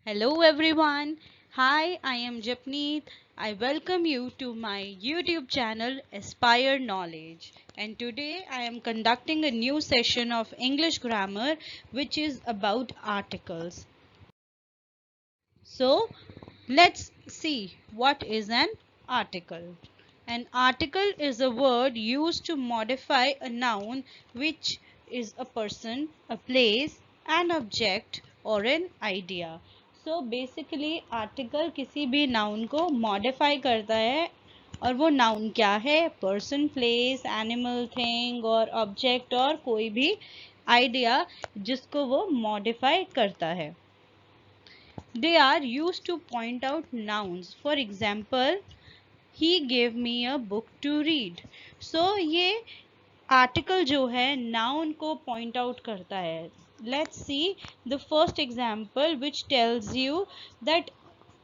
Hello everyone. Hi, I am Japneet. I welcome you to my YouTube channel Aspire Knowledge. And today I am conducting a new session of English grammar which is about articles. So, let's see what is an article. An article is a word used to modify a noun which is a person, a place, an object or an idea. So basically article किसी भी noun को modify करता है और वो noun क्या है? Person, place, animal, thing और object और कोई भी idea जिसको वो modify करता है. They are used to point out nouns. For example, he gave me a book to read. So ये article जो है noun को point out करता है. Let's see the first example which tells you that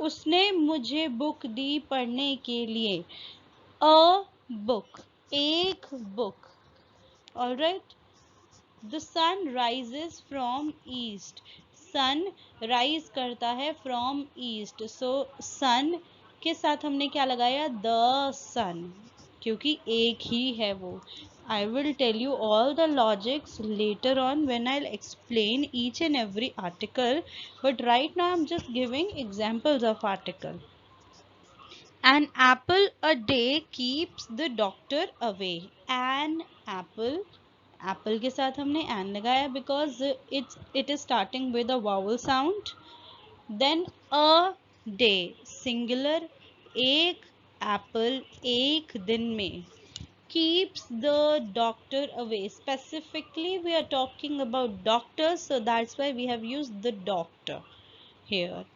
उसने मुझे book दी पढ़ने के लिए. A book, एक book. All right. The sun rises from east. Sun rise करता है from east. So sun के साथ हमने क्या लगाया? The sun. क्योंकि एक ही है वो. I will tell you all the logics later on when I'll explain each and every article. But right now I'm just giving examples of article. An apple a day keeps the doctor away. An apple. Apple के साथ हमने an लगाया because it is starting with a vowel sound. Then a day singular. एक apple एक दिन में. Keeps the doctor away. Specifically we are talking about doctors, so that's why we have used the doctor here.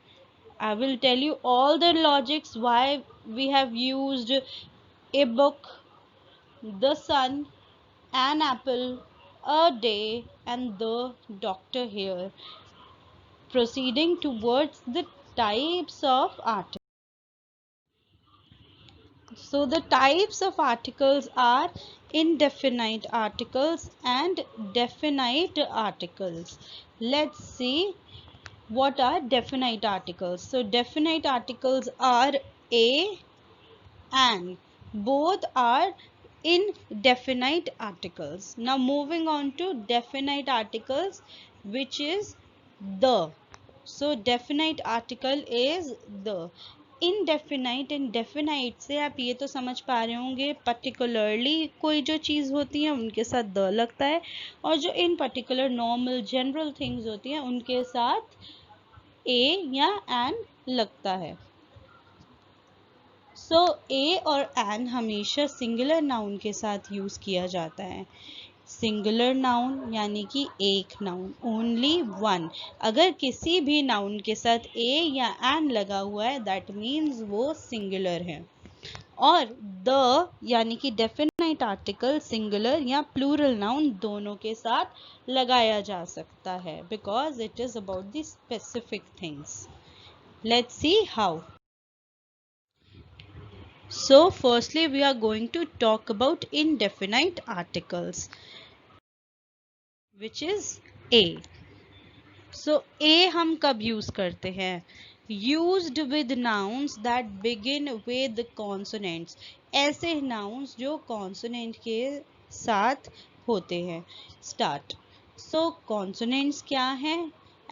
I will tell you all the logics why we have used a book, the sun, an apple, a day, and the doctor here. Proceeding towards the types of articles. So the types of articles are indefinite articles and definite articles. Let's see what are definite articles. So definite articles are a and. Both are indefinite articles. Now moving on to definite articles, which is the. So definite article is the. Indefinite and definite से आप ये तो समझ पा रहे होंगे particularly कोई जो चीज़ होती है उनके साथ द लगता है और जो इन पर्टिकुलर नॉर्मल जनरल थिंग्स होती हैं उनके साथ ए या एन लगता है. सो ए और एन हमेशा सिंगुलर नाउन के साथ यूज़ किया जाता है. सिंगुलर नाउन यानी कि एक नाउन, ओनली वन. अगर किसी भी नाउन के साथ ए या एन लगा हुआ है दैट मीन्स वो सिंगुलर है. और द यानी कि डेफिनाइट आर्टिकल सिंगुलर या प्लूरल नाउन दोनों के साथ लगाया जा सकता है because it is about the specific things. Let's see how. So firstly we are going to talk about indefinite articles, which is a. So a हम कब use करते हैं? Used with nouns that begin with consonants. ऐसे nouns जो consonant के साथ होते हैं. Start. So consonants क्या हैं?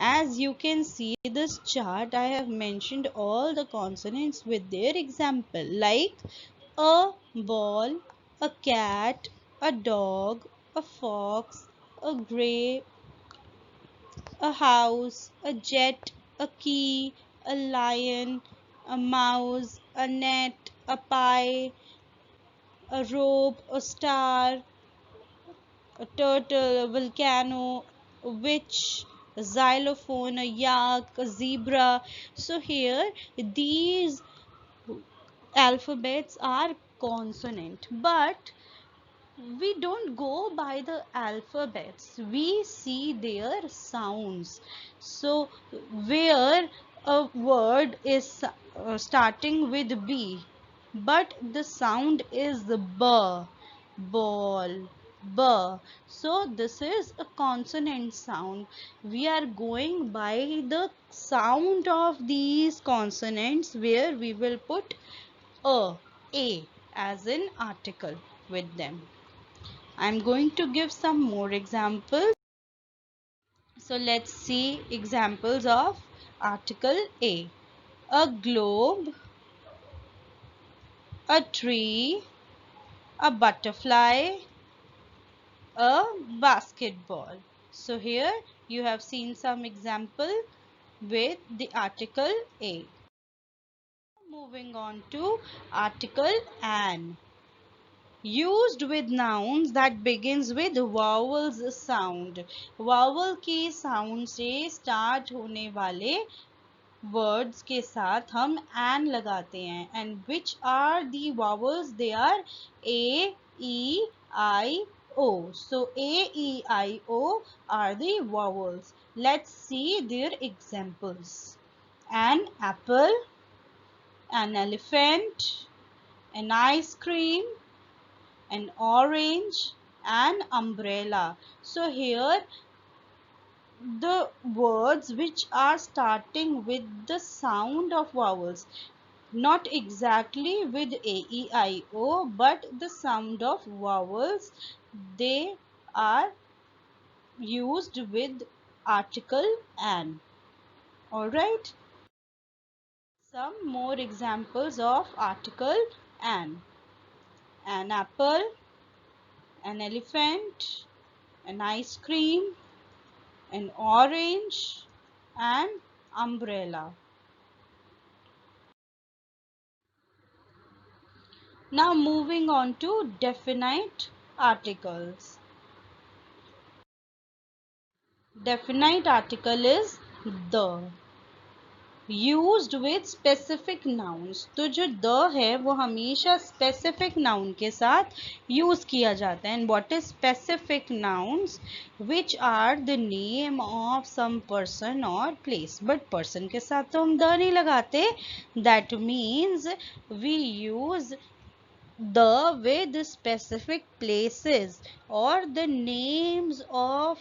As you can see this chart, I have mentioned all the consonants with their example like a ball, a cat, a dog, a fox, a grape, a house, a jet, a key, a lion, a mouse, a net, a pie, a rope, a star, a turtle, a volcano, a witch, a xylophone, a yak, a zebra. So here these alphabets are consonant, but we don't go by the alphabets, we see their sounds. So where a word is starting with b but the sound is the b, ball, B. So this is a consonant sound. We are going by the sound of these consonants where we will put a as an article with them. I'm going to give some more examples. So let's see examples of article A. A globe, a tree, a butterfly, a basketball. So here you have seen some example with the article A. Moving on to article an. Used with nouns that begins with vowels sound. Vowel के sound से start होने वाले words के साथ हम an लगाते हैं. And which are the vowels? They are A, E, I, O. So A, E, I, O are the vowels. Let's see their examples. An apple, an elephant, an ice cream, an orange, an umbrella. So here the words which are starting with the sound of vowels, not exactly with A, E, I, O, but the sound of vowels, they are used with article an. Alright. Some more examples of article an. An apple, an elephant, an ice cream, an orange, and umbrella. Now moving on to definite articles. Definite article is the. Used with specific nouns. तो जो the है वो हमेशा specific noun के साथ use किया जाता है. And what is specific nouns? Which are the name of some person or place. But person के साथ तो हम the नहीं लगाते. That means we use the with specific places or the names of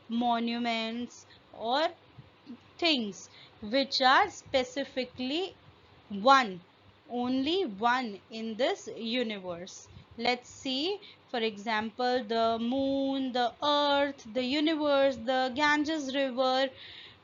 monuments or things which are specifically one, only one in this universe. Let's see, for example, the moon, the earth, the universe, the Ganges river,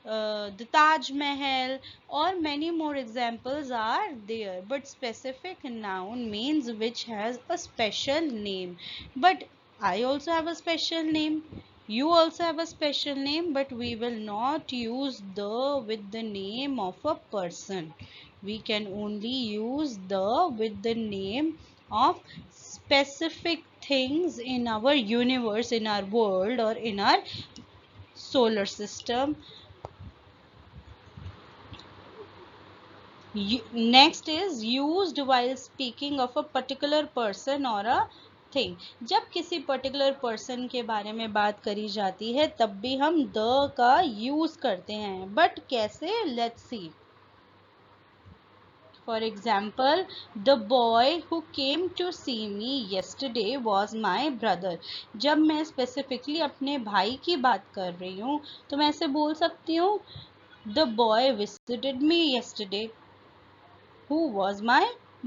the Taj Mahal, or many more examples are there. But specific noun means which has a special name. But I also have a special name. You also have a special name, but we will not use the with the name of a person. We can only use the with the name of specific things in our universe, in our world, or in our solar system. Next is used while speaking of a particular person or a thing. जब किसी particular person के बारे में बात करी जाती है तब भी हम the का use करते हैं. But कैसे? Let's see. For example, the boy who came to see me yesterday was my brother. जब मैं specifically अपने भाई की बात कर रही हूँ तो मैं ऐसे बोल सकती हूँ The boy visited me yesterday. Who was my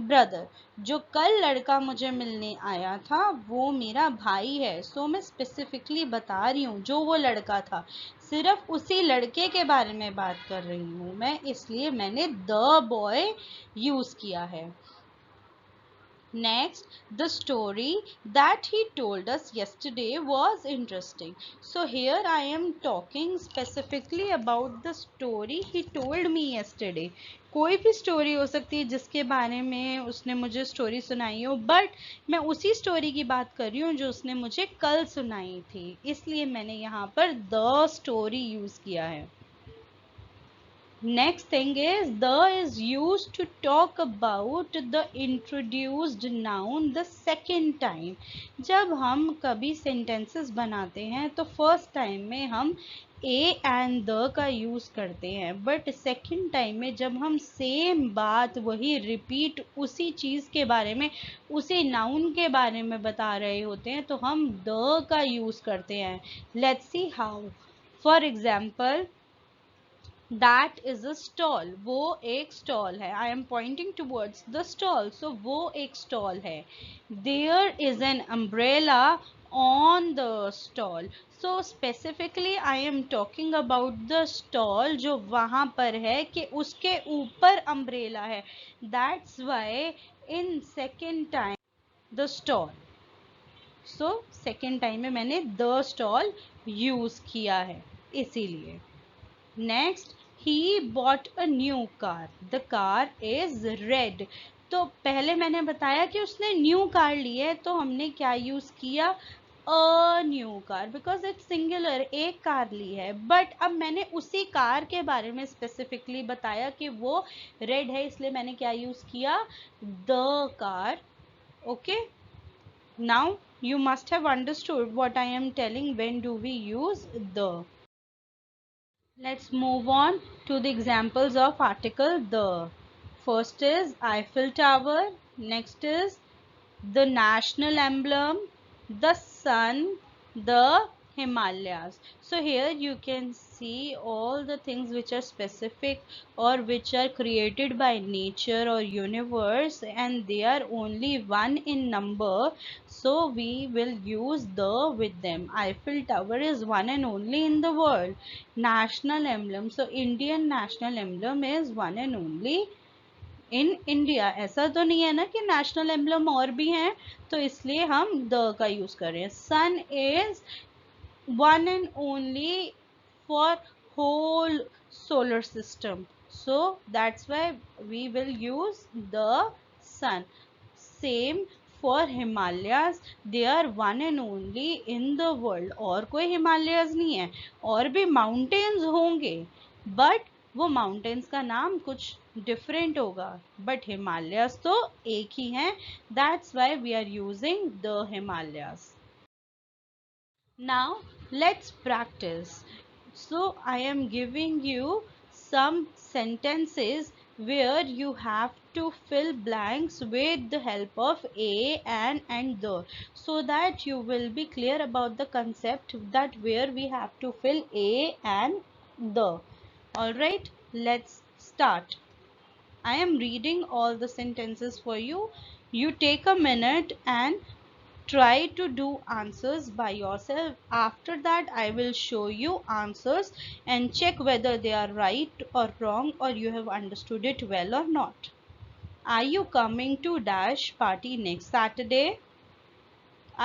brother? जो कल लड़का मुझे मिलने आया था वो मेरा भाई है. सो मैं स्पेसिफिकली बता रही हूँ जो वो लड़का था, सिर्फ उसी लड़के के बारे में बात कर रही हूँ मैं, इसलिए मैंने द बॉय यूज किया है. Next, the story that he told us yesterday was interesting. So here I am talking specifically about the story he told me yesterday. कोई भी स्टोरी हो सकती है जिसके बारे में उसने मुझे स्टोरी सुनाई हो, बट मैं उसी स्टोरी की बात कर रही हूँ जो उसने मुझे कल सुनाई थी, इसलिए मैंने यहाँ पर द स्टोरी यूज किया है. Next thing is the is used to talk about the introduced noun the second time. जब हम कभी sentences बनाते हैं तो first time में हम a and the का यूज करते हैं, बट सेकेंड टाइम में जब हम सेम बात वही रिपीट उसी चीज के बारे में उसी नाउन के बारे में बता रहे होते हैं तो हम the का यूज करते हैं. Let's see how. For example, that is a stall. वो एक स्टॉल है. I am pointing towards the stall, so वो एक स्टॉल है. There is an umbrella on the stall. So specifically I am talking about the stall जो वहां पर है कि उसके ऊपर अम्ब्रेला है. That's why in second time the stall. So second time में मैंने द स्टॉल यूज किया है इसीलिए. Next, he bought a new car. The car is red. तो पहले मैंने बताया कि उसने न्यू कार ली है तो हमने क्या यूज किया, a new car, because it's singular, एक कार ली है. बट अब मैंने उसी कार के बारे में स्पेसिफिकली बताया कि वो रेड है, इसलिए मैंने क्या यूज किया, the car. Okay, now you must have understood what I am telling when do we use the. Let's move on to the examples of article the. First is Eiffel Tower, next is the national emblem, the sun, the Himalayas. So here you can see all the things which are specific or which are created by nature or universe, and they are only one in number, so we will use the with them. Eiffel Tower is one and only in the world. National emblem, so Indian national emblem is one and only in India. ऐसा तो नहीं है ना कि national emblem और भी हैं, तो इसलिए हम द का यूज कर रहे हैं. Sun is one and only for whole solar system, so that's why we will use the sun. Same for Himalayas, they are one and only in the world. और कोई हिमालयाज नहीं है, और भी माउंटेन्स होंगे बट वो माउंटेन्स का नाम कुछ डिफरेंट होगा, बट हिमालयाज तो एक ही हैं. That's why we are using the Himalayas. Now let's practice. So I am giving you some sentences where you have to fill blanks with the help of a and the, so that you will be clear about the concept that where we have to fill a and the. Alright, let's start. I am reading all the sentences for you. You take a minute and try to do answers by yourself. After that I will show you answers and check whether they are right or wrong or you have understood it well or not. Are you coming to dash party next Saturday?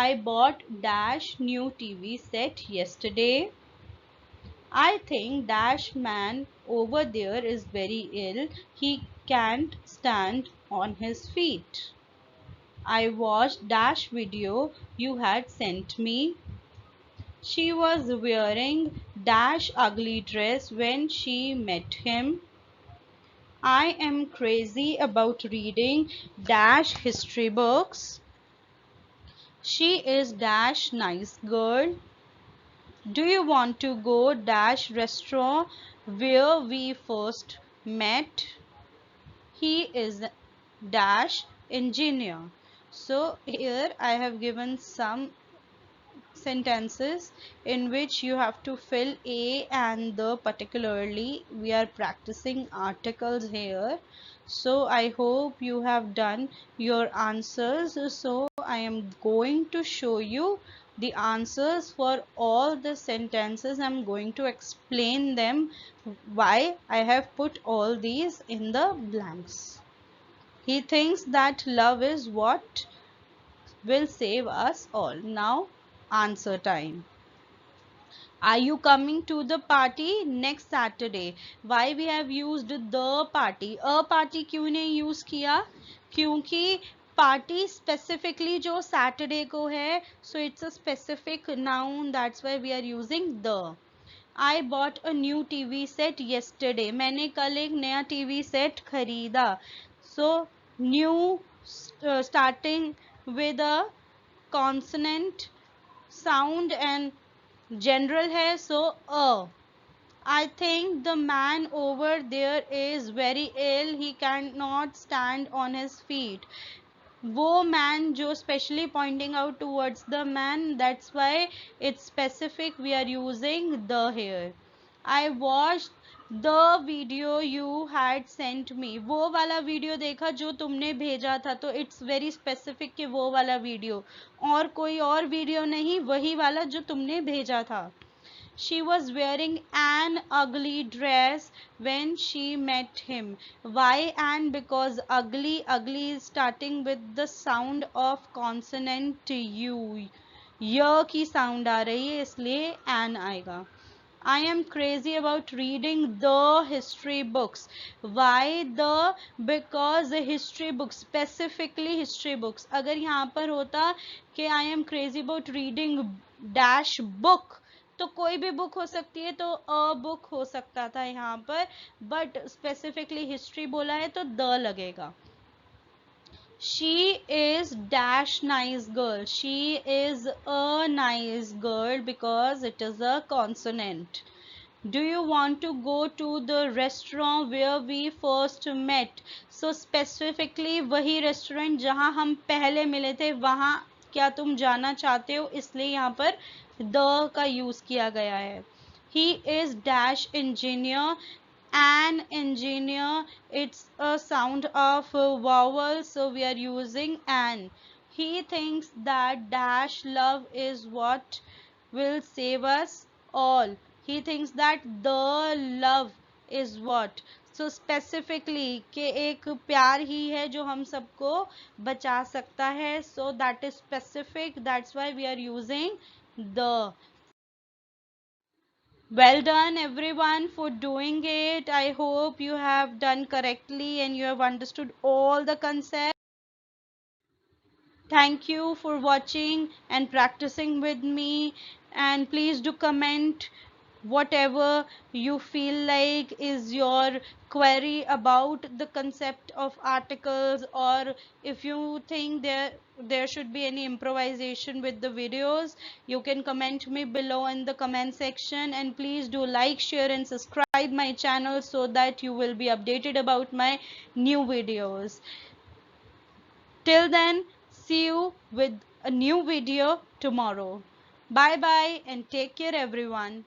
I bought dash new TV set yesterday. I think dash man over there is very ill. He can't stand on his feet. I watched dash video you had sent me. She was wearing dash ugly dress when she met him. I am crazy about reading dash history books. She is dash nice girl. Do you want to go dash restaurant where we first met? He is dash engineer. So here I have given some sentences in which you have to fill a and the. Particularly we are practicing articles here, so I hope you have done your answers. So I am going to show you the answers for all the sentences. I'm going to explain them why I have put all these in the blanks. He thinks that love is what will save us all. Now answer time. Are you coming to the party next Saturday? Why we have used the party? A party क्यों नहीं use किया? क्योंकि party specifically जो Saturday को है, so it's a specific noun, that's why we are using the. I bought a new TV set yesterday. मैंने कल एक नया TV set खरीदा. So new starting with a consonant sound and general है, so a. I think the man over there is very ill. He cannot stand on his feet. वो man जो specially pointing out towards the man, that's why it's specific we are using the here. I watched the video you had sent me. वो वाला video देखा जो तुमने भेजा था, तो it's very specific कि वो वाला वीडियो, और कोई और वीडियो नहीं, वही वाला जो तुमने भेजा था. She was wearing an ugly dress when she met him. Why and because ugly, ugly is starting with the sound of consonant U. य की sound आ रही है, इसलिए an आएगा. I am crazy about reading the history books. Why the? Because the history books, specifically history books. अगर यहाँ पर होता कि I am crazy about reading dash book, तो कोई भी बुक हो सकती है, तो अ बुक हो सकता था यहाँ पर, बट स्पेसिफिकली हिस्ट्री बोला है तो द लगेगा. She is dash nice girl. She is a nice girl because it is a consonant. Do you want to go to the restaurant where we first met? So specifically वही restaurant जहाँ हम पहले मिले थे, वहाँ क्या तुम जाना चाहते हो, इसलिए यहाँ पर the का यूज किया गया है. He is dash engineer. An engineer, it's a sound of vowel, so we are using an. He thinks that dash love is what will save us all. He thinks that the love is what. So specifically कि एक प्यार ही है जो हम सबको बचा सकता है. So that is specific. That's why we are using the. Well done everyone for doing it. I hope you have done correctly and you have understood all the concepts. Thank you for watching and practicing with me, and please do comment whatever you feel like is your query about the concept of articles, or if you think there should be any improvisation with the videos, you can comment me below in the comment section. And please do like, share and subscribe my channel so that you will be updated about my new videos. Till then, see you with a new video tomorrow. Bye bye and take care everyone.